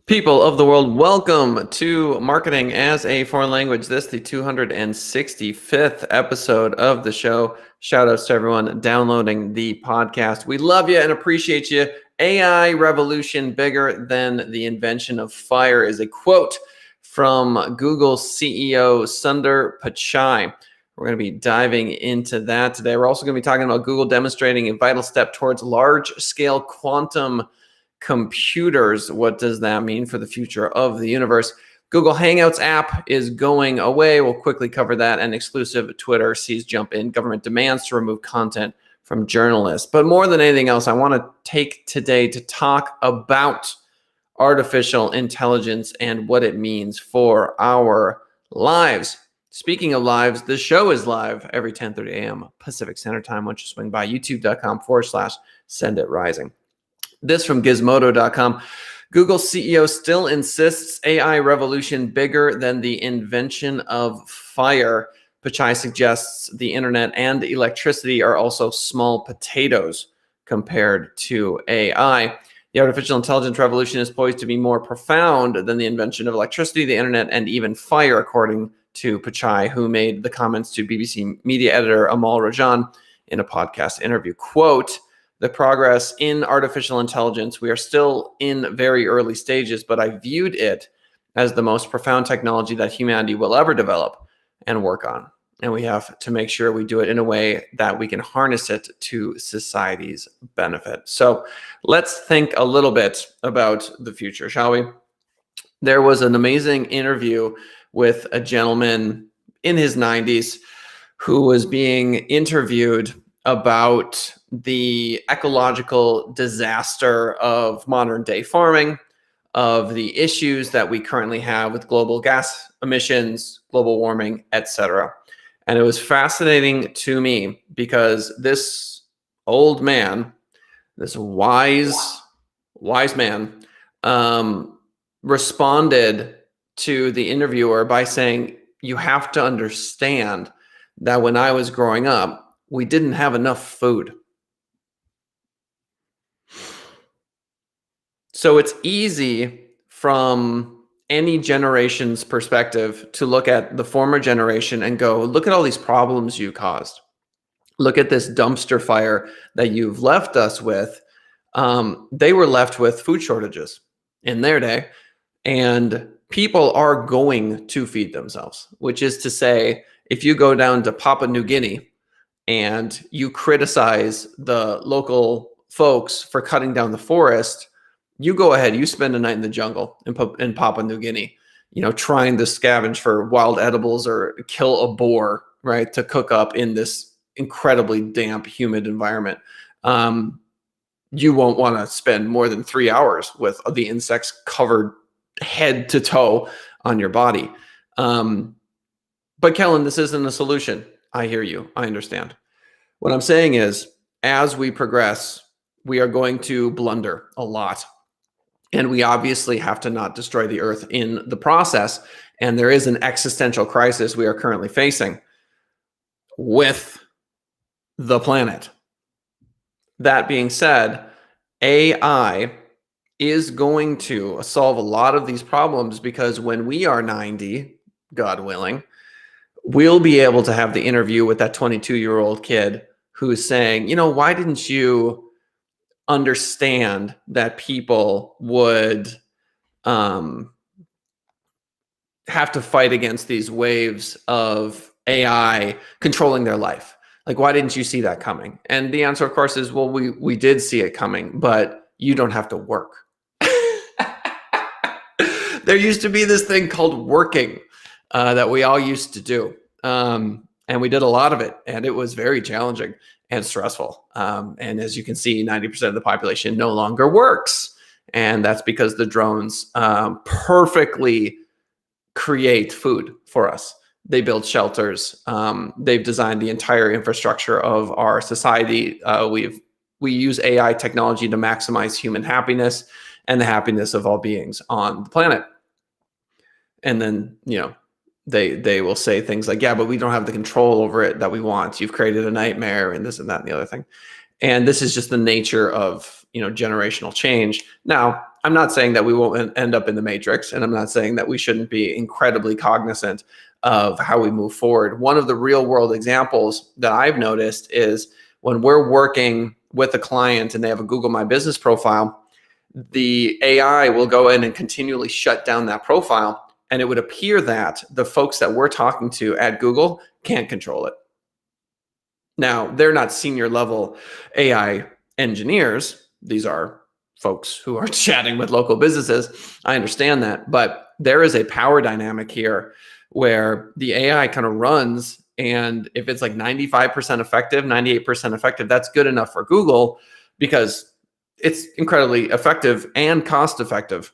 People of the world, welcome to Marketing as a Foreign Language. This the 265th episode of the show. Shout outs to everyone downloading the podcast. We love you and appreciate you. AI revolution bigger than the invention of fire is a quote from Google CEO Sundar Pichai. We're going to be diving into that today. We're also going to be talking about Google demonstrating a vital step towards large-scale quantum computers. What does that mean for the future of the universe? Google Hangouts app is going away. We'll quickly cover that. And exclusive Twitter sees jump in government demands to remove content from journalists. But more than anything else, I want to take today to talk about artificial intelligence and what it means for our lives. Speaking of lives, the show is live every 10:30 a.m. Pacific Standard Time. Why don't you swing by youtube.com/senditrising. This from gizmodo.com. Google CEO still insists AI revolution bigger than the invention of fire. Pichai suggests the internet and electricity are also small potatoes compared to AI. The artificial intelligence revolution is poised to be more profound than the invention of electricity, the internet, and even fire, according to Pichai, who made the comments to BBC media editor Amal Rajan in a podcast interview. Quote, "The progress in artificial intelligence, we are still in very early stages, but I viewed it as the most profound technology that humanity will ever develop and work on. And we have to make sure we do it in a way that we can harness it to society's benefit." So let's think a little bit about the future, shall we? There was an amazing interview with a gentleman in his 90s who was being interviewed about the ecological disaster of modern day farming, of the issues that we currently have with global gas emissions, global warming, etc. And it was fascinating to me because this old man, this wise man, responded to the interviewer by saying, "You have to understand that when I was growing up, we didn't have enough food." So it's easy from any generation's perspective to look at the former generation and go, look at all these problems you caused. Look at this dumpster fire that you've left us with. They were left with food shortages in their day, and people are going to feed themselves, which is to say, if you go down to Papua New Guinea and you criticize the local folks for cutting down the forest, you go ahead, you spend a night in the jungle in Papua New Guinea, trying to scavenge for wild edibles or kill a boar, right, to cook up in this incredibly damp, humid environment. You won't want to spend more than 3 hours with the insects covered head to toe on your body. But Kellen, this isn't a solution. I hear you. I understand. What I'm saying is, as we progress, we are going to blunder a lot. And we obviously have to not destroy the earth in the process. And there is an existential crisis we are currently facing with the planet. That being said, AI is going to solve a lot of these problems, because when we are 90, God willing, we'll be able to have the interview with that 22-year-old kid who's saying, why didn't you understand that people would have to fight against these waves of AI controlling their life? Like, why didn't you see that coming? And the answer, of course, is, well, we did see it coming, but you don't have to work. There used to be this thing called working that we all used to do. And we did a lot of it, and it was very challenging and stressful. And as you can see, 90% of the population no longer works. And that's because the drones perfectly create food for us. They build shelters. They've designed the entire infrastructure of our society. We use AI technology to maximize human happiness and the happiness of all beings on the planet. And then, they will say things like, yeah, but we don't have the control over it that we want. You've created a nightmare and this and that and the other thing. And this is just the nature of, generational change. Now, I'm not saying that we won't end up in the matrix, and I'm not saying that we shouldn't be incredibly cognizant of how we move forward. One of the real world examples that I've noticed is when we're working with a client and they have a Google My Business profile, the AI will go in and continually shut down that profile. And it would appear that the folks that we're talking to at Google can't control it. Now, they're not senior level AI engineers. These are folks who are chatting with local businesses. I understand that, but there is a power dynamic here where the AI kind of runs, and if it's like 95% effective, 98% effective, that's good enough for Google because it's incredibly effective and cost effective.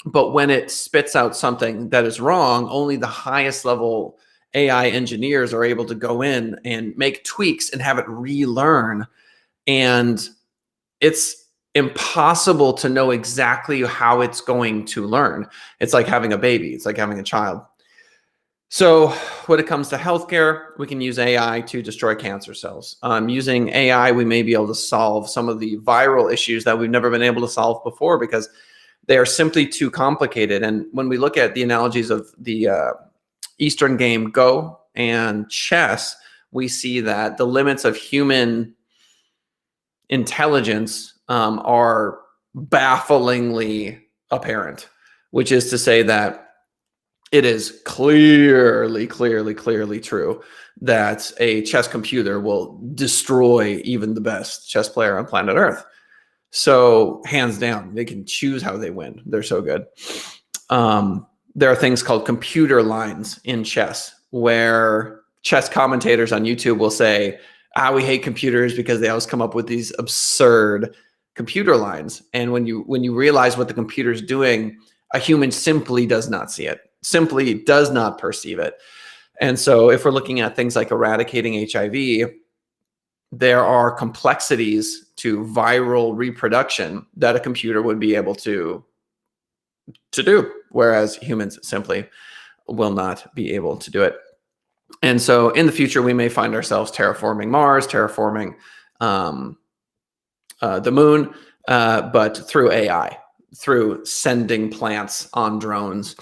But when it spits out something that is wrong, only the highest level AI engineers are able to go in and make tweaks and have it relearn. And it's impossible to know exactly how it's going to learn. It's like having a baby. It's like having a child. So when it comes to healthcare, we can use AI to destroy cancer cells. Using AI, we may be able to solve some of the viral issues that we've never been able to solve before because they are simply too complicated. And when we look at the analogies of the Eastern game Go and chess, we see that the limits of human intelligence are bafflingly apparent, which is to say that it is clearly true that a chess computer will destroy even the best chess player on planet Earth. So hands down, they can choose how they win. They're so good. There are things called computer lines in chess where chess commentators on YouTube will say, we hate computers because they always come up with these absurd computer lines. And when you realize what the computer's doing, a human simply does not see it, simply does not perceive it. And so if we're looking at things like eradicating HIV, there are complexities to viral reproduction that a computer would be able to do, whereas humans simply will not be able to do it. And so in the future, we may find ourselves terraforming Mars, terraforming the moon, but through AI, through sending plants on drones.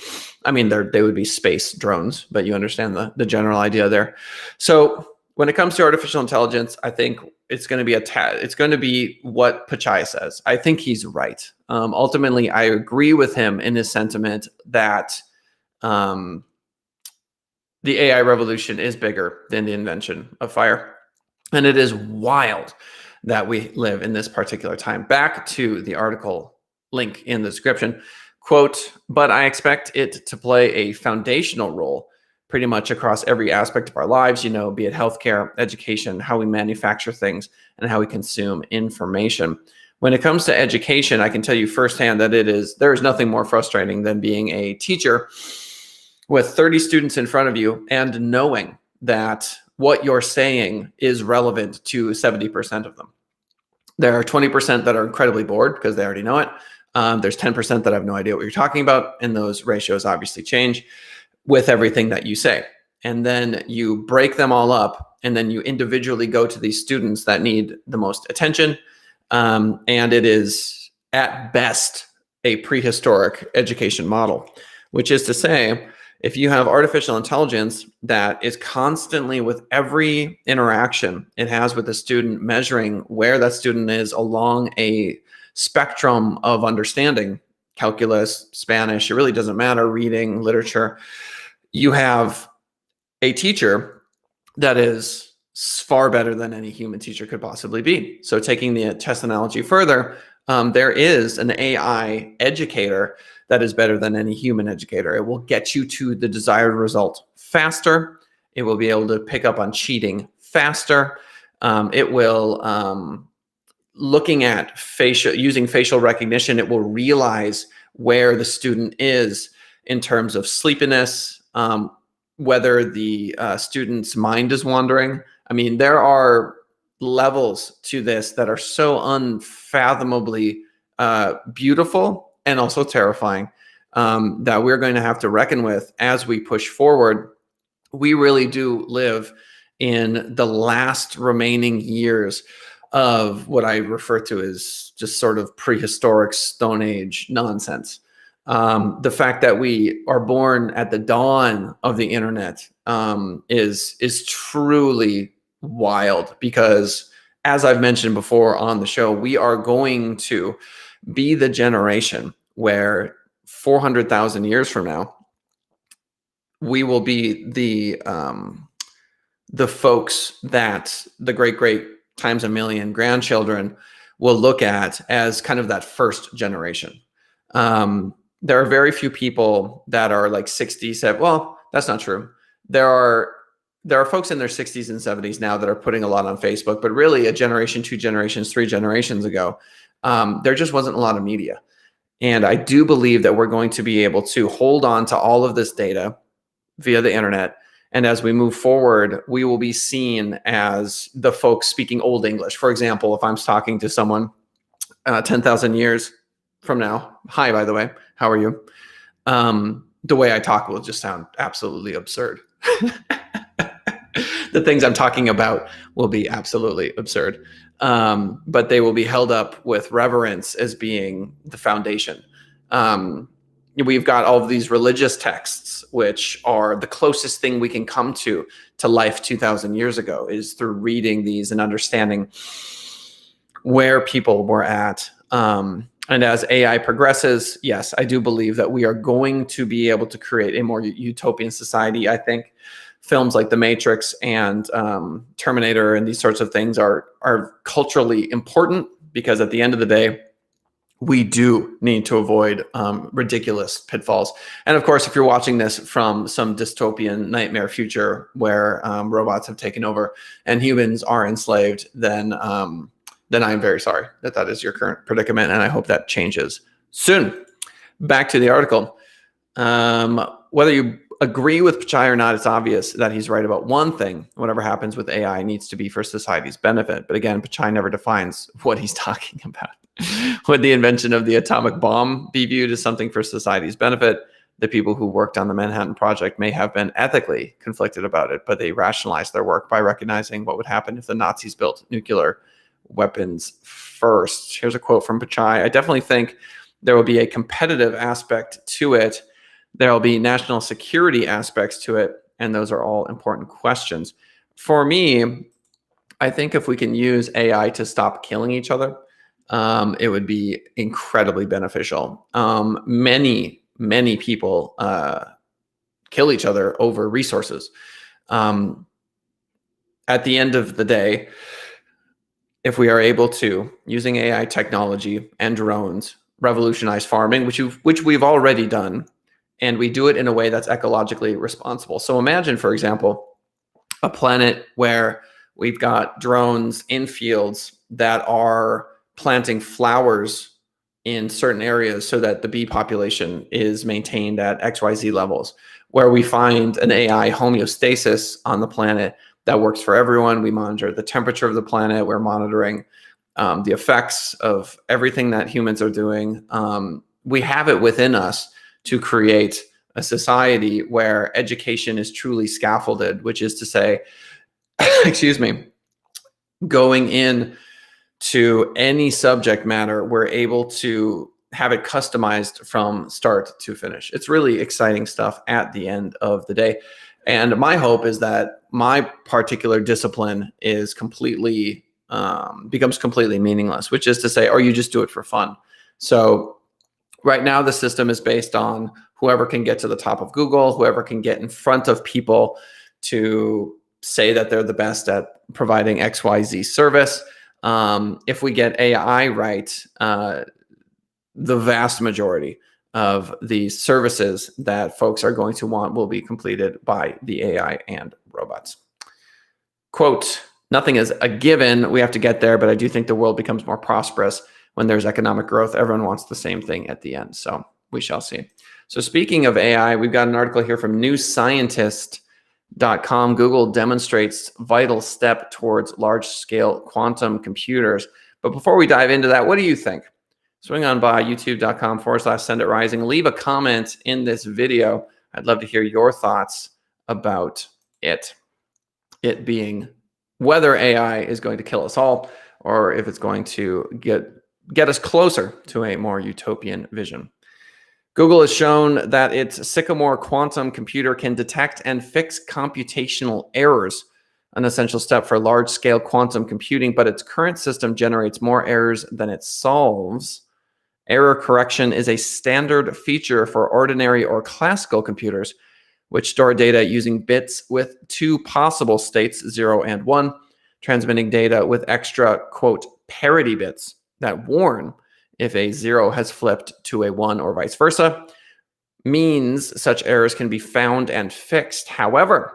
I mean, they would be space drones, but you understand the general idea there. So when it comes to artificial intelligence, I think it's going to be it's going to be what Pichai says. I think he's right. Ultimately, I agree with him in his sentiment that the AI revolution is bigger than the invention of fire. And it is wild that we live in this particular time. Back to the article link in the description, quote, "But I expect it to play a foundational role pretty much across every aspect of our lives, be it healthcare, education, how we manufacture things, and how we consume information." When it comes to education, I can tell you firsthand that there is nothing more frustrating than being a teacher with 30 students in front of you and knowing that what you're saying is relevant to 70% of them. There are 20% that are incredibly bored because they already know it. There's 10% that have no idea what you're talking about, and those ratios obviously change with everything that you say. And then you break them all up, and then you individually go to these students that need the most attention. And it is at best a prehistoric education model, which is to say, if you have artificial intelligence that is constantly with every interaction it has with the student, measuring where that student is along a spectrum of understanding, calculus, Spanish, it really doesn't matter, reading, literature, you have a teacher that is far better than any human teacher could possibly be. So taking the chess analogy further, there is an AI educator that is better than any human educator. It will get you to the desired result faster. It will be able to pick up on cheating faster. It will, looking at using facial recognition, it will realize where the student is in terms of sleepiness, whether the student's mind is wandering. I mean, there are levels to this that are so unfathomably beautiful and also terrifying that we're going to have to reckon with as we push forward. We really do live in the last remaining years of what I refer to as just sort of prehistoric Stone Age nonsense. The fact that we are born at the dawn of the internet is truly wild, because as I've mentioned before on the show, we are going to be the generation where 400,000 years from now, we will be the folks that the great times a million grandchildren will look at as kind of that first generation. There are very few people that are like 67. Well, that's not true. There are folks in their 60s and 70s now that are putting a lot on Facebook, but really a generation, 2 generations, 3 generations ago, there just wasn't a lot of media. And I do believe that we're going to be able to hold on to all of this data via the internet. And as we move forward, we will be seen as the folks speaking Old English. For example, if I'm talking to someone 10,000 years from now, hi, by the way, how are you? The way I talk will just sound absolutely absurd. The things I'm talking about will be absolutely absurd, but they will be held up with reverence as being the foundation. We've got all of these religious texts, which are the closest thing we can come to life 2,000 years ago, is through reading these and understanding where people were at. And as AI progresses, yes, I do believe that we are going to be able to create a more utopian society. I think films like The Matrix and Terminator and these sorts of things are culturally important, because at the end of the day, we do need to avoid ridiculous pitfalls. And of course, if you're watching this from some dystopian nightmare future where robots have taken over and humans are enslaved, then I'm very sorry that is your current predicament, and I hope that changes soon. Back to the article. Whether you agree with Pichai or not, it's obvious that he's right about one thing: whatever happens with AI needs to be for society's benefit. But again, Pichai never defines what he's talking about. Would the invention of the atomic bomb be viewed as something for society's benefit? The people who worked on the Manhattan Project may have been ethically conflicted about it, but they rationalized their work by recognizing what would happen if the Nazis built nuclear weapons first. Here's a quote from Pichai. I definitely think there will be a competitive aspect to it. There will be national security aspects to it, and those are all important questions. For me, I think if we can use AI to stop killing each other, it would be incredibly beneficial. Many people kill each other over resources. At the end of the day, if we are able to, using AI technology and drones, revolutionize farming, which we've already done, and we do it in a way that's ecologically responsible. So imagine, for example, a planet where we've got drones in fields that are planting flowers in certain areas so that the bee population is maintained at XYZ levels, where we find an AI homeostasis on the planet that works for everyone. We monitor the temperature of the planet. We're monitoring the effects of everything that humans are doing. We have it within us to create a society where education is truly scaffolded, which is to say, excuse me, going in to any subject matter, we're able to have it customized from start to finish. It's really exciting stuff at the end of the day. And my hope is that my particular discipline is completely, becomes completely meaningless, which is to say, or you just do it for fun. So right now, the system is based on whoever can get to the top of Google, whoever can get in front of people to say that they're the best at providing XYZ service. If we get AI right, the vast majority of the services that folks are going to want will be completed by the AI and robots. Quote, nothing is a given. We have to get there, but I do think the world becomes more prosperous when there's economic growth. Everyone wants the same thing at the end. So we shall see. So speaking of AI, we've got an article here from newscientist.com. Google demonstrates vital step towards large-scale quantum computers. But before we dive into that, what do you think? Swing on by youtube.com/SendItRising. Leave a comment in this video. I'd love to hear your thoughts about it. It being whether AI is going to kill us all, or if it's going to get us closer to a more utopian vision. Google has shown that its Sycamore quantum computer can detect and fix computational errors, an essential step for large-scale quantum computing, but its current system generates more errors than it solves. Error correction is a standard feature for ordinary or classical computers, which store data using bits with two possible states, 0 and 1, transmitting data with extra, quote, parity bits that warn if a 0 has flipped to a 1 or vice versa, means such errors can be found and fixed. However,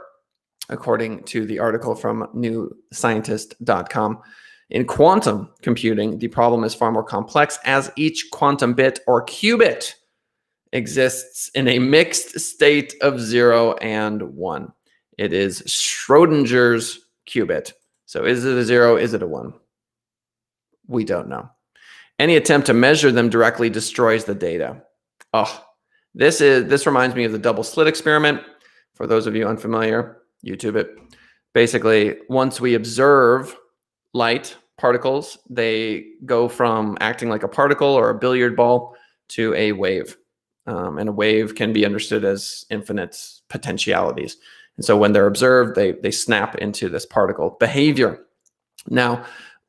according to the article from newscientist.com, in quantum computing, the problem is far more complex, as each quantum bit or qubit exists in a mixed state of 0 and 1. It is Schrodinger's qubit. So is it a 0? Is it a 1? We don't know. Any attempt to measure them directly destroys the data. Oh, this reminds me of the double slit experiment. For those of you unfamiliar, YouTube it. Basically, once we observe light particles, they go from acting like a particle or a billiard ball to a wave. And a wave can be understood as infinite potentialities. And so when they're observed, they snap into this particle behavior. Now,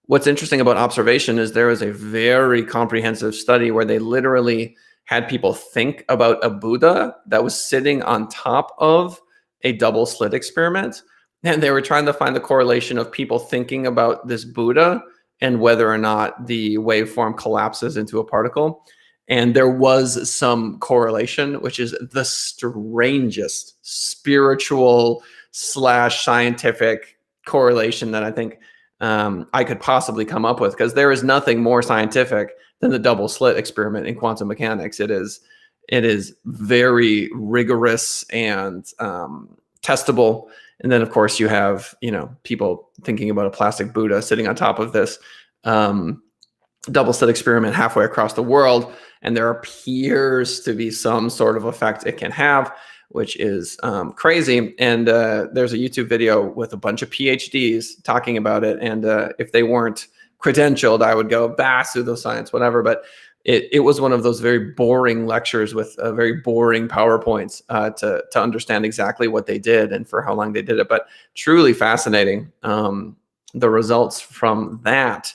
what's interesting about observation is there is a very comprehensive study where they literally had people think about a Buddha that was sitting on top of a double slit experiment. And they were trying to find the correlation of people thinking about this Buddha and whether or not the waveform collapses into a particle. And there was some correlation, which is the strangest spiritual / scientific correlation that I think I could possibly come up with, because there is nothing more scientific than the double slit experiment in quantum mechanics. It is very rigorous and testable. And then, of course, you have people thinking about a plastic Buddha sitting on top of this double slit experiment halfway across the world, and there appears to be some sort of effect it can have, which is crazy. And there's a YouTube video with a bunch of PhDs talking about it. And if they weren't credentialed, I would go, pseudoscience, whatever. But it was one of those very boring lectures with very boring PowerPoints to understand exactly what they did and for how long they did it. But truly fascinating, the results from that.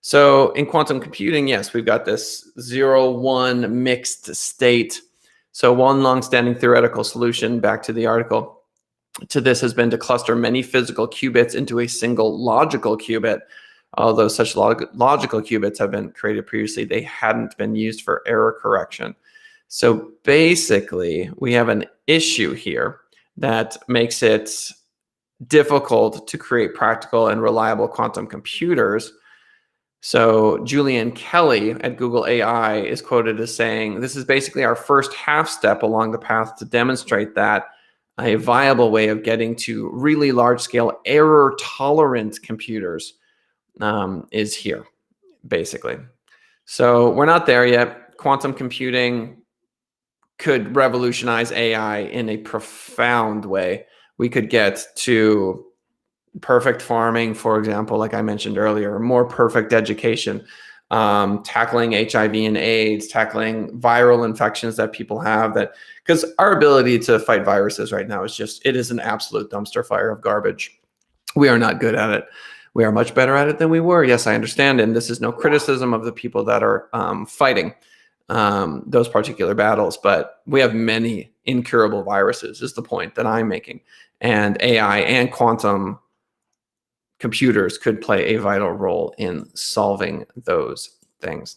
So in quantum computing, yes, we've got this 0-1 mixed state. So one long-standing theoretical solution, back to the article, to this has been to cluster many physical qubits into a single logical qubit. Although such logical qubits have been created previously, they hadn't been used for error correction. So basically, we have an issue here that makes it difficult to create practical and reliable quantum computers. So Julian Kelly at Google AI is quoted as saying, "This is basically our first half step along the path to demonstrate that a viable way of getting to really large-scale error-tolerant computers is here, basically." So we're not there yet. Quantum computing could revolutionize AI in a profound way. We could get to perfect farming, for example, like I mentioned earlier, more perfect education, tackling HIV and AIDS, tackling viral infections that people have, that because our ability to fight viruses right now is it is an absolute dumpster fire of garbage. We are not good at it. We are much better at it than we were. Yes, I understand. And this is no criticism of the people that are fighting those particular battles, but we have many incurable viruses is the point that I'm making. And AI and quantum computers could play a vital role in solving those things.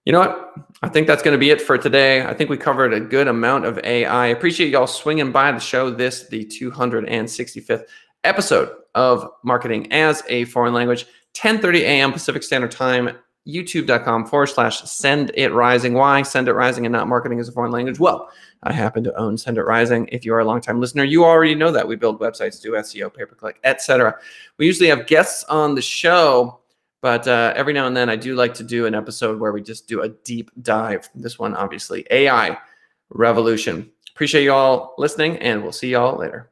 You know what? I think that's going to be it for today. I think we covered a good amount of AI. I appreciate y'all swinging by the show. The 265th episode of Marketing as a Foreign Language, 10:30 a.m. Pacific Standard Time, youtube.com/Send It Rising. Why Send It Rising and not Marketing as a Foreign Language? Well, I happen to own Send It Rising. If you are a longtime listener, you already know that we build websites, do SEO, pay-per-click, etc. We usually have guests on the show, but every now and then I do like to do an episode where we just do a deep dive. This one, obviously, AI revolution. Appreciate you all listening, and we'll see y'all later.